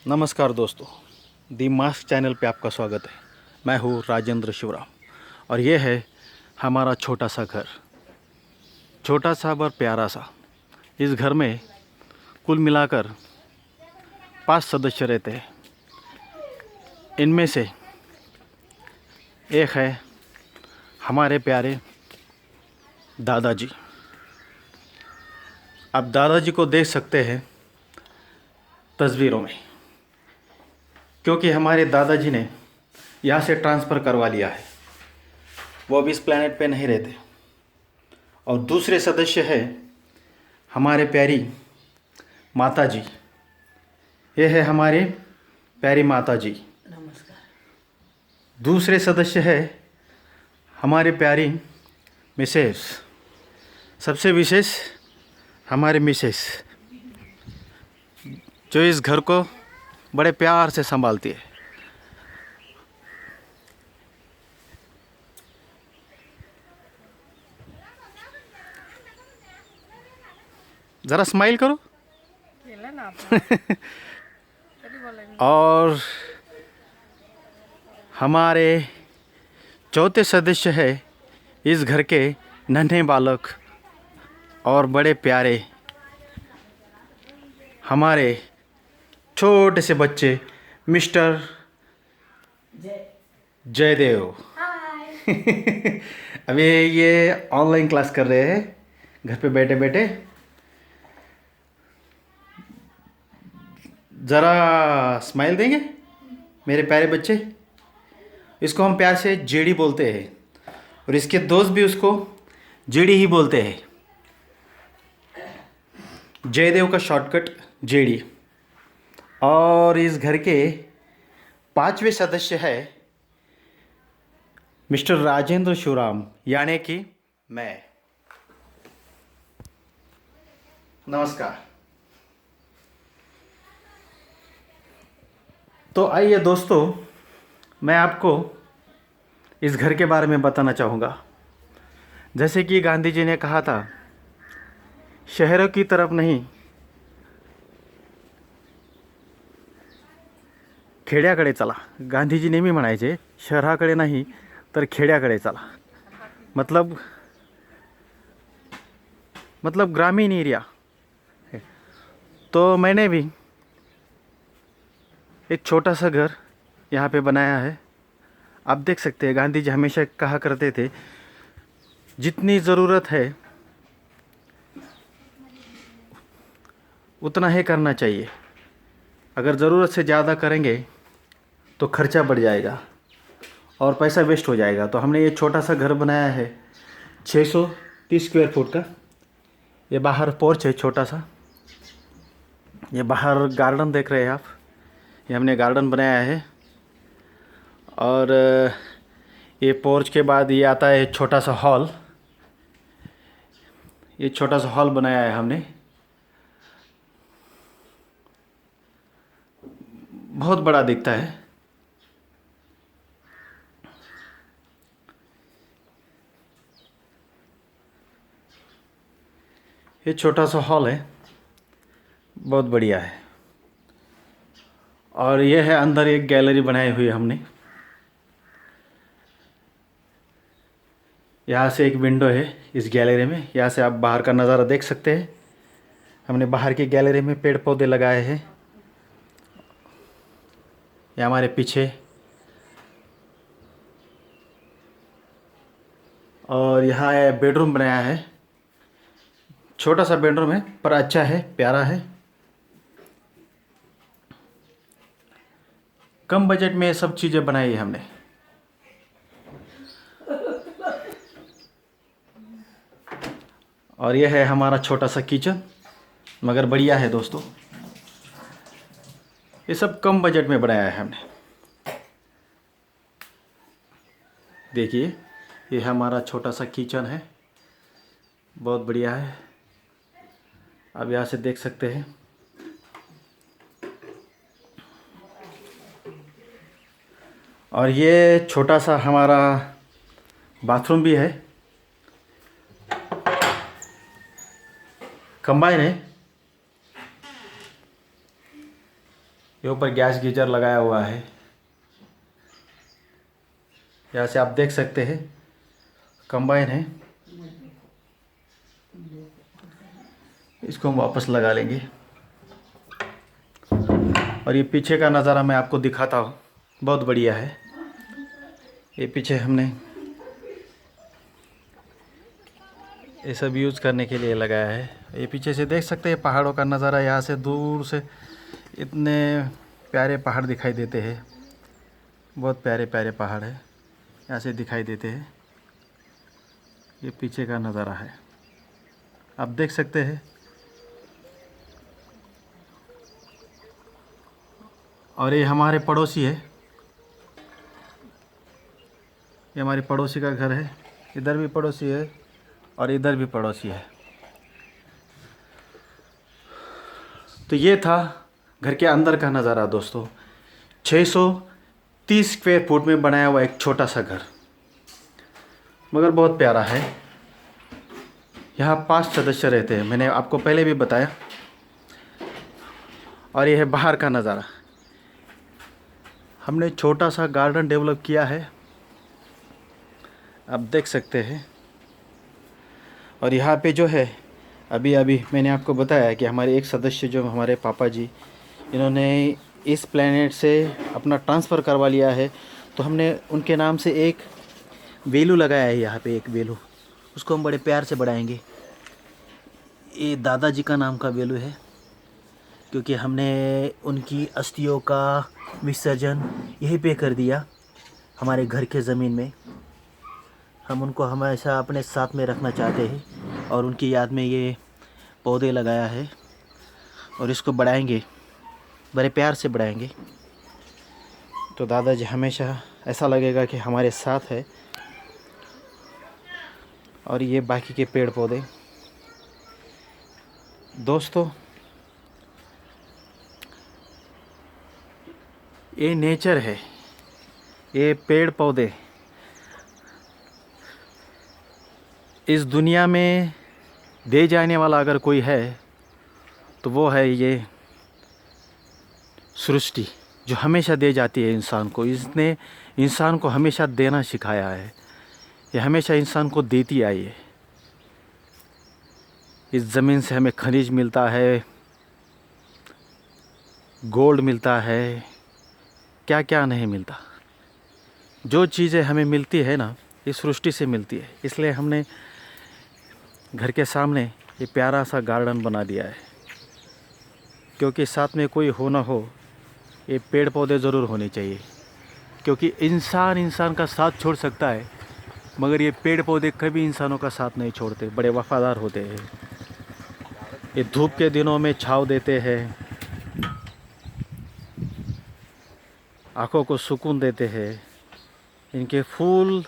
नमस्कार दोस्तों, दी mask channel पे आपका स्वागत है। मैं हूँ राजेंद्र शिवराम और ये है हमारा छोटा सा घर, छोटा सा पर प्यारा सा। इस घर में कुल मिलाकर 5 सदस्य रहते हैं। इनमें से एक है हमारे प्यारे दादाजी। आप दादाजी को देख सकते हैं तस्वीरों में, क्योंकि हमारे दादाजी ने यहाँ से ट्रांसफ़र करवा लिया है। वो अब इस प्लेनेट पे नहीं रहते। और दूसरे सदस्य है हमारे प्यारी माता जी। ये है हमारे प्यारी माता जी। नमस्कार। दूसरे सदस्य है हमारे प्यारी मिसेस। सबसे विशेष हमारे मिसेस, जो इस घर को बड़े प्यार से संभालती है। ज़रा स्माइल करो। केला ना आपने कभी बोलेंगे। और हमारे चौथे सदस्य है इस घर के नन्हे बालक और बड़े प्यारे हमारे छोटे से बच्चे मिस्टर जय जयदेव। हाय। अभी ये ऑनलाइन क्लास कर रहे हैं घर पे बैठे बैठे। ज़रा स्माइल देंगे मेरे प्यारे बच्चे। इसको हम प्यार से जेडी बोलते हैं और इसके दोस्त भी उसको जेडी ही बोलते हैं। जयदेव का शॉर्टकट जेडी। और इस घर के 5वें सदस्य है मिस्टर राजेंद्र शिवराम, यानी कि मैं। नमस्कार। तो आइए दोस्तों, मैं आपको इस घर के बारे में बताना चाहूँगा। जैसे कि गांधी जी ने कहा था, शहरों की तरफ नहीं खेड्याकडे चला। गांधीजी नेहमी म्हणायचे, शहराकडे नाही तर खेड्याकडे चला। मतलब ग्रामीण एरिया। तो मैंने भी एक छोटा सा घर यहाँ पे बनाया है। आप देख सकते हैं, गांधी जी हमेशा कहा करते थे, जितनी ज़रूरत है उतना ही करना चाहिए। अगर ज़रूरत से ज़्यादा करेंगे तो खर्चा बढ़ जाएगा और पैसा वेस्ट हो जाएगा। तो हमने ये छोटा सा घर बनाया है 630 स्क्वायर फुट का। ये बाहर पोर्च है छोटा सा। ये बाहर गार्डन देख रहे हैं आप, ये हमने गार्डन बनाया है। और ये पोर्च के बाद ये आता है छोटा सा हॉल। ये छोटा सा हॉल बनाया है हमने। बहुत बड़ा दिखता है। ये छोटा सा हॉल है, बहुत बढ़िया है। और ये है अंदर एक गैलरी बनाई हुई है हमने। यहाँ से एक विंडो है इस गैलरी में, यहाँ से आप बाहर का नज़ारा देख सकते हैं। हमने बाहर की गैलरी में पेड़ पौधे लगाए हैं। ये हमारे पीछे। और यहाँ बेडरूम बनाया है। छोटा सा बेडरूम है पर अच्छा है, प्यारा है। कम बजट में ये सब चीज़ें बनाई है हमने। और यह है हमारा छोटा सा किचन, मगर बढ़िया है दोस्तों। ये सब कम बजट में बनाया है हमने। देखिए, ये हमारा छोटा सा किचन है, बहुत बढ़िया है। आप यहाँ से देख सकते हैं। और ये छोटा सा हमारा बाथरूम भी है, कंबाइन है। ये ऊपर गैस गीजर लगाया हुआ है। यहाँ से आप देख सकते हैं कंबाइन है, इसको हम वापस लगा लेंगे। और ये पीछे का नज़ारा मैं आपको दिखाता हूँ, बहुत बढ़िया है। ये पीछे हमने ये सब यूज़ करने के लिए लगाया है। ये पीछे से देख सकते हैं पहाड़ों का नज़ारा, यहाँ से दूर से इतने प्यारे पहाड़ दिखाई देते हैं, बहुत प्यारे प्यारे पहाड़ है यहाँ से दिखाई देते हैं। ये पीछे का नज़ारा है, आप देख सकते हैं। और ये हमारे पड़ोसी है, ये हमारे पड़ोसी का घर है। इधर भी पड़ोसी है और इधर भी पड़ोसी है। तो ये था घर के अंदर का नज़ारा दोस्तों। 630 स्क्वायर फुट में बनाया हुआ एक छोटा सा घर, मगर बहुत प्यारा है। यहाँ 5 सदस्य रहते हैं, मैंने आपको पहले भी बताया। और ये है बाहर का नज़ारा। हमने छोटा सा गार्डन डेवलप किया है, आप देख सकते हैं। और यहाँ पे जो है अभी अभी मैंने आपको बताया कि हमारे एक सदस्य जो हमारे पापा जी, इन्होंने इस प्लेनेट से अपना ट्रांसफ़र करवा लिया है। तो हमने उनके नाम से एक वेलू लगाया है यहाँ पे, एक वेलू, उसको हम बड़े प्यार से बढ़ाएंगे। ये दादाजी का नाम का वेलू है, क्योंकि हमने उनकी अस्थियों का विसर्जन यहीं पे कर दिया हमारे घर के ज़मीन में। हम उनको हमेशा अपने साथ में रखना चाहते हैं और उनकी याद में ये पौधे लगाया है। और इसको बढ़ाएंगे, बड़े प्यार से बढ़ाएंगे, तो दादाजी हमेशा ऐसा लगेगा कि हमारे साथ है। और ये बाकी के पेड़ पौधे दोस्तों, ये नेचर है, ये पेड़ पौधे इस दुनिया में दे जाने वाला अगर कोई है तो वो है ये सृष्टि, जो हमेशा दे जाती है इंसान को। इसने इंसान को हमेशा देना सिखाया है, ये हमेशा इंसान को देती आई है। इस ज़मीन से हमें खनिज मिलता है, गोल्ड मिलता है, क्या क्या नहीं मिलता। जो चीज़ें हमें मिलती है ना, इस सृष्टि से मिलती है। इसलिए हमने घर के सामने ये प्यारा सा गार्डन बना दिया है, क्योंकि साथ में कोई हो ना हो, ये पेड़ पौधे ज़रूर होने चाहिए। क्योंकि इंसान का साथ छोड़ सकता है, मगर ये पेड़ पौधे कभी इंसानों का साथ नहीं छोड़ते, बड़े वफ़ादार होते हैं। ये धूप के दिनों में छाँव देते हैं, आँखों को सुकून देते हैं। इनके फूल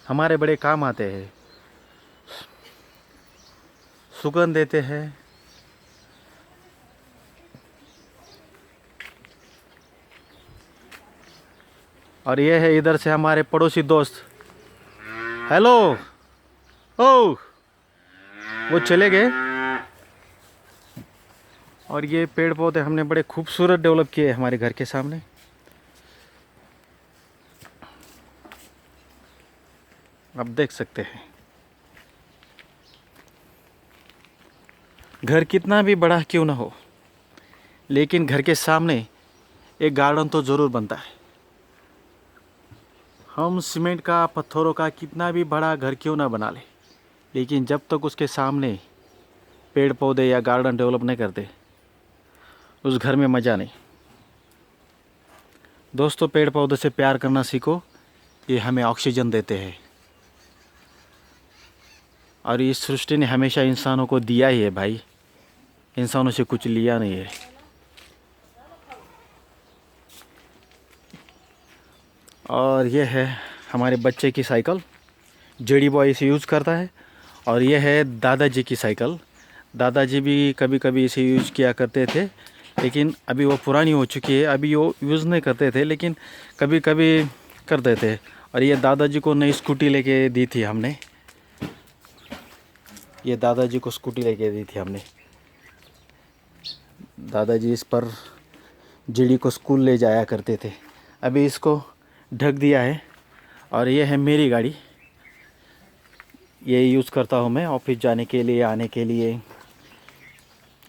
हमारे बड़े काम आते हैं, सुगंध देते हैं। और ये है इधर से हमारे पड़ोसी दोस्त, हेलो, ओ वो चले गए। और ये पेड़ पौधे हमने बड़े खूबसूरत डेवलप किए हमारे घर के सामने। आप देख सकते हैं घर कितना भी बड़ा क्यों ना हो, लेकिन घर के सामने एक गार्डन तो ज़रूर बनता है। हम सीमेंट का, पत्थरों का कितना भी बड़ा घर क्यों ना बना ले, लेकिन जब तक उसके सामने पेड़ पौधे या गार्डन डेवलप नहीं करते, उस घर में मज़ा नहीं। दोस्तों, पेड़ पौधे से प्यार करना सीखो, ये हमें ऑक्सीजन देते हैं। और इस सृष्टि ने हमेशा इंसानों को दिया ही है भाई, इंसानों से कुछ लिया नहीं है। और ये है हमारे बच्चे की साइकिल, जेडी बॉय इसे यूज़ करता है। और ये है दादाजी की साइकिल, दादाजी भी कभी कभी इसे यूज़ किया करते थे, लेकिन अभी वो पुरानी हो चुकी है, अभी वो यूज़ नहीं करते थे, लेकिन कभी कभी करते थे। और ये दादाजी को नई स्कूटी लेके दी थी हमने, ये दादाजी को स्कूटी लेके दी थी हमने। दादाजी इस पर जेडी को स्कूल ले जाया करते थे। अभी इसको ढक दिया है और ये है मेरी गाड़ी। ये यूज़ करता हूँ मैं ऑफिस जाने के लिए, आने के लिए।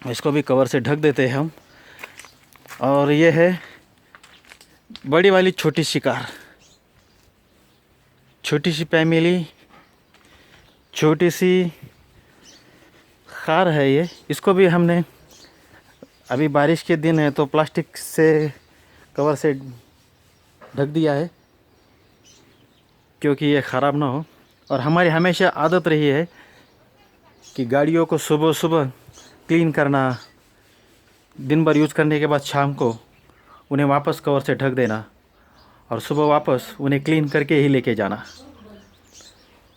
इसको भी कवर से ढक देते हैं हम। और ये है बड़ी वाली छोटी सी कार, छोटी सी फैमिली, छोटी सी कार है ये। इसको भी हमने, अभी बारिश के दिन है तो प्लास्टिक से कवर से ढक दिया है क्योंकि ये ख़राब ना हो। और हमारी हमेशा आदत रही है कि गाड़ियों को सुबह सुबह क्लीन करना, दिन भर यूज़ करने के बाद शाम को उन्हें वापस कवर से ढक देना और सुबह वापस उन्हें क्लीन करके ही लेके जाना,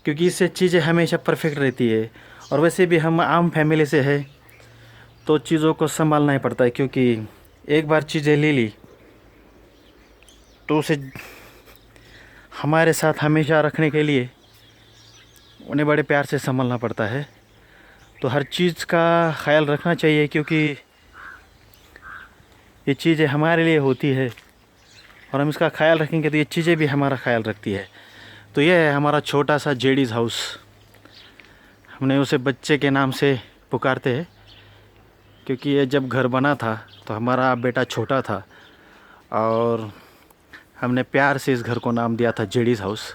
क्योंकि इससे चीज़ें हमेशा परफेक्ट रहती है। और वैसे भी हम आम फैमिली से है तो चीज़ों को संभालना ही पड़ता है, क्योंकि एक बार चीज़ें ले ली तो उसे हमारे साथ हमेशा रखने के लिए उन्हें बड़े प्यार से संभालना पड़ता है। तो हर चीज़ का ख्याल रखना चाहिए, क्योंकि ये चीज़ें हमारे लिए होती है और हम इसका ख्याल रखेंगे तो ये चीज़ें भी हमारा ख्याल रखती है। तो ये है हमारा छोटा सा जेडीज़ हाउस। हमने उसे बच्चे के नाम से पुकारते हैं, क्योंकि ये जब घर बना था तो हमारा बेटा छोटा था और हमने प्यार से इस घर को नाम दिया था जेडीज़ हाउस।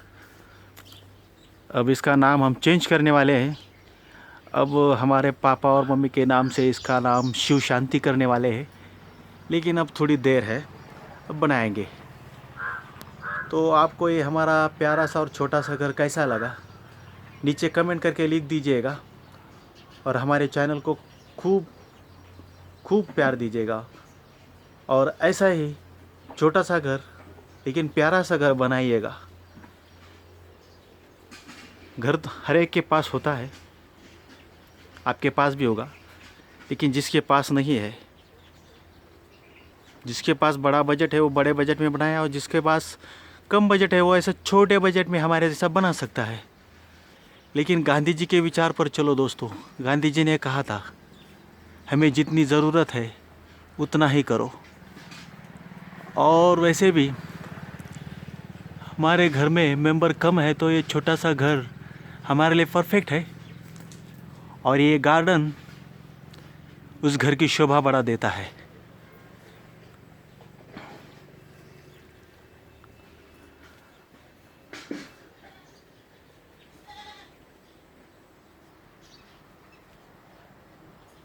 अब इसका नाम हम चेंज करने वाले हैं। अब हमारे पापा और मम्मी के नाम से इसका नाम शिव शांति करने वाले हैं, लेकिन अब थोड़ी देर है, अब बनाएंगे। तो आपको ये हमारा प्यारा सा और छोटा सा घर कैसा लगा नीचे कमेंट करके लिख दीजिएगा और हमारे चैनल को खूब खूब प्यार दीजिएगा। और ऐसा ही छोटा सा घर लेकिन प्यारा सा घर बनाइएगा। घर तो हर एक के पास होता है, आपके पास भी होगा, लेकिन जिसके पास नहीं है, जिसके पास बड़ा बजट है वो बड़े बजट में बनाया, और जिसके पास कम बजट है वो ऐसे छोटे बजट में हमारे जैसा बना सकता है। लेकिन गांधी जी के विचार पर चलो दोस्तों। गांधी जी ने कहा था हमें जितनी ज़रूरत है उतना ही करो। और वैसे भी हमारे घर में मेंबर कम है तो ये छोटा सा घर हमारे लिए परफेक्ट है। और ये गार्डन उस घर की शोभा बढ़ा देता है।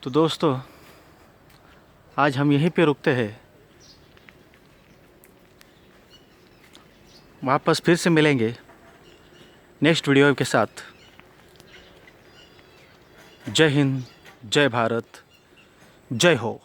तो दोस्तों आज हम यहीं पे रुकते हैं, वापस फिर से मिलेंगे नेक्स्ट वीडियो के साथ। जय हिंद, जय भारत, जय हो।